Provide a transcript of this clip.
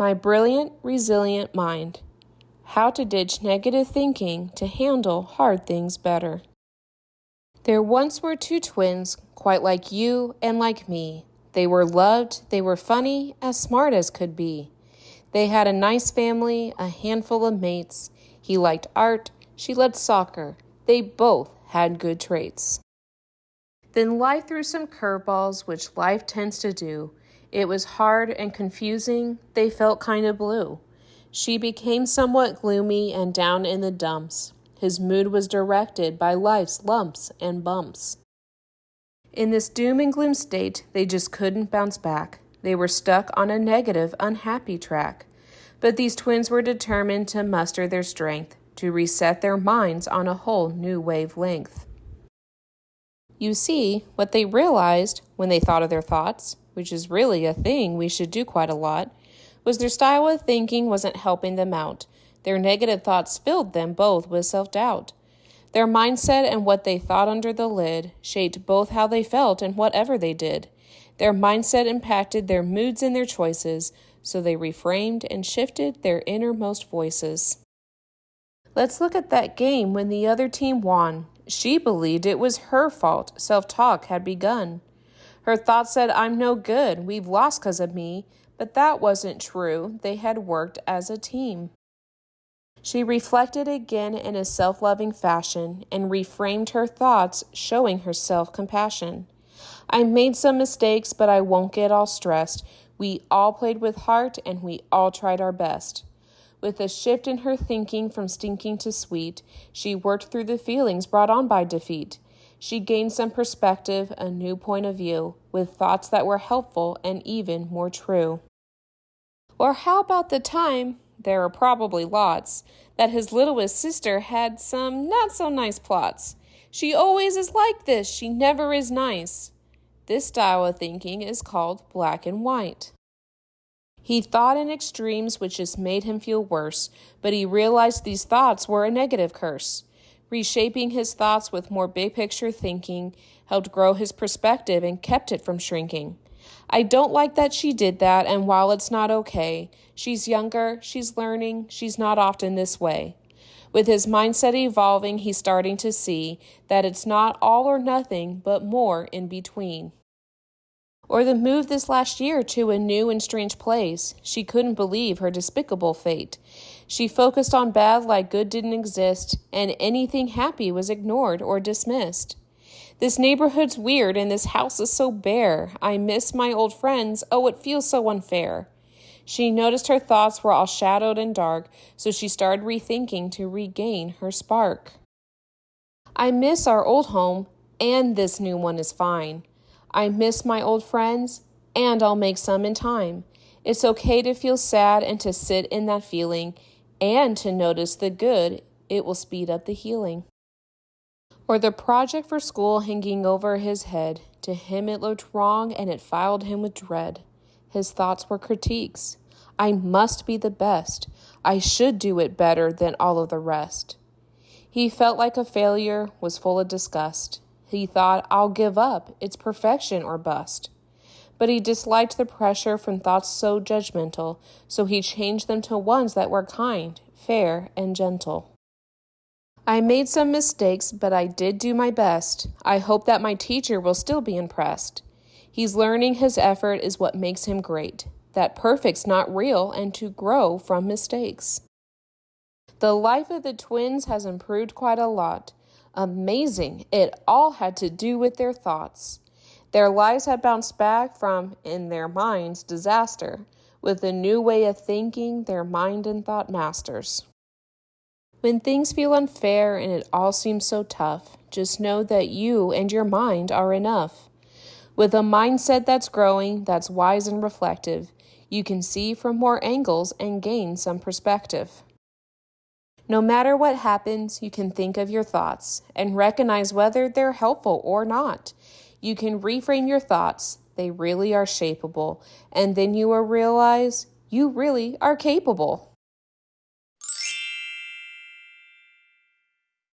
My Brilliant, Resilient Mind. How to ditch negative thinking to handle hard things better. There once were two twins, quite like you and like me. They were loved, they were funny, as smart as could be. They had a nice family, a handful of mates. He liked art, she loved soccer. They both had good traits. Then life threw some curveballs, which life tends to do. It was hard and confusing, they felt kind of blue. She became somewhat gloomy and down in the dumps. His mood was directed by life's lumps and bumps. In this doom and gloom state, they just couldn't bounce back. They were stuck on a negative, unhappy track. But these twins were determined to muster their strength, to reset their minds on a whole new wavelength. You see, what they realized when they thought of their thoughts, which is really a thing we should do quite a lot, was their style of thinking wasn't helping them out. Their negative thoughts filled them both with self-doubt. Their mindset and what they thought under the lid shaped both how they felt and whatever they did. Their mindset impacted their moods and their choices, so they reframed and shifted their innermost voices. Let's look at that game when the other team won. She believed it was her fault. Self-talk had begun. Her thoughts said, "I'm no good. We've lost 'cause of me." But that wasn't true. They had worked as a team. She reflected again in a self-loving fashion and reframed her thoughts, showing her self-compassion. I made some mistakes, but I won't get all stressed. We all played with heart and we all tried our best. With a shift in her thinking from stinking to sweet, she worked through the feelings brought on by defeat. She gained some perspective, a new point of view, with thoughts that were helpful and even more true. Or how about the time, there are probably lots, that his littlest sister had some not-so-nice plots. She always is like this, she never is nice. This style of thinking is called black and white. He thought in extremes, which just made him feel worse, but he realized these thoughts were a negative curse. Reshaping his thoughts with more big-picture thinking helped grow his perspective and kept it from shrinking. I don't like that she did that, and while it's not okay, she's younger, she's learning, she's not often this way. With his mindset evolving, he's starting to see that it's not all or nothing, but more in between. Or the move this last year to a new and strange place. She couldn't believe her despicable fate. She focused on bad like good didn't exist, and anything happy was ignored or dismissed. This neighborhood's weird and this house is so bare. I miss my old friends. Oh, it feels so unfair. She noticed her thoughts were all shadowed and dark, so she started rethinking to regain her spark. I miss our old home, and this new one is fine. I miss my old friends, and I'll make some in time. It's okay to feel sad and to sit in that feeling, and to notice the good. It will speed up the healing. Or the project for school hanging over his head. To him it looked wrong, and it filled him with dread. His thoughts were critiques. I must be the best. I should do it better than all of the rest. He felt like a failure, was full of disgust. He thought, I'll give up. It's perfection or bust. But he disliked the pressure from thoughts so judgmental, so he changed them to ones that were kind, fair, and gentle. I made some mistakes, but I did do my best. I hope that my teacher will still be impressed. He's learning his effort is what makes him great, that perfect's not real and to grow from mistakes. The life of the twins has improved quite a lot. Amazing. It all had to do with their thoughts. Their lives had bounced back from, in their minds, disaster, with a new way of thinking, their mind and thought masters. When things feel unfair and it all seems so tough, just know that you and your mind are enough. With a mindset that's growing, that's wise and reflective, you can see from more angles and gain some perspective. No matter what happens, you can think of your thoughts and recognize whether they're helpful or not. You can reframe your thoughts. They really are shapeable. And then you will realize you really are capable.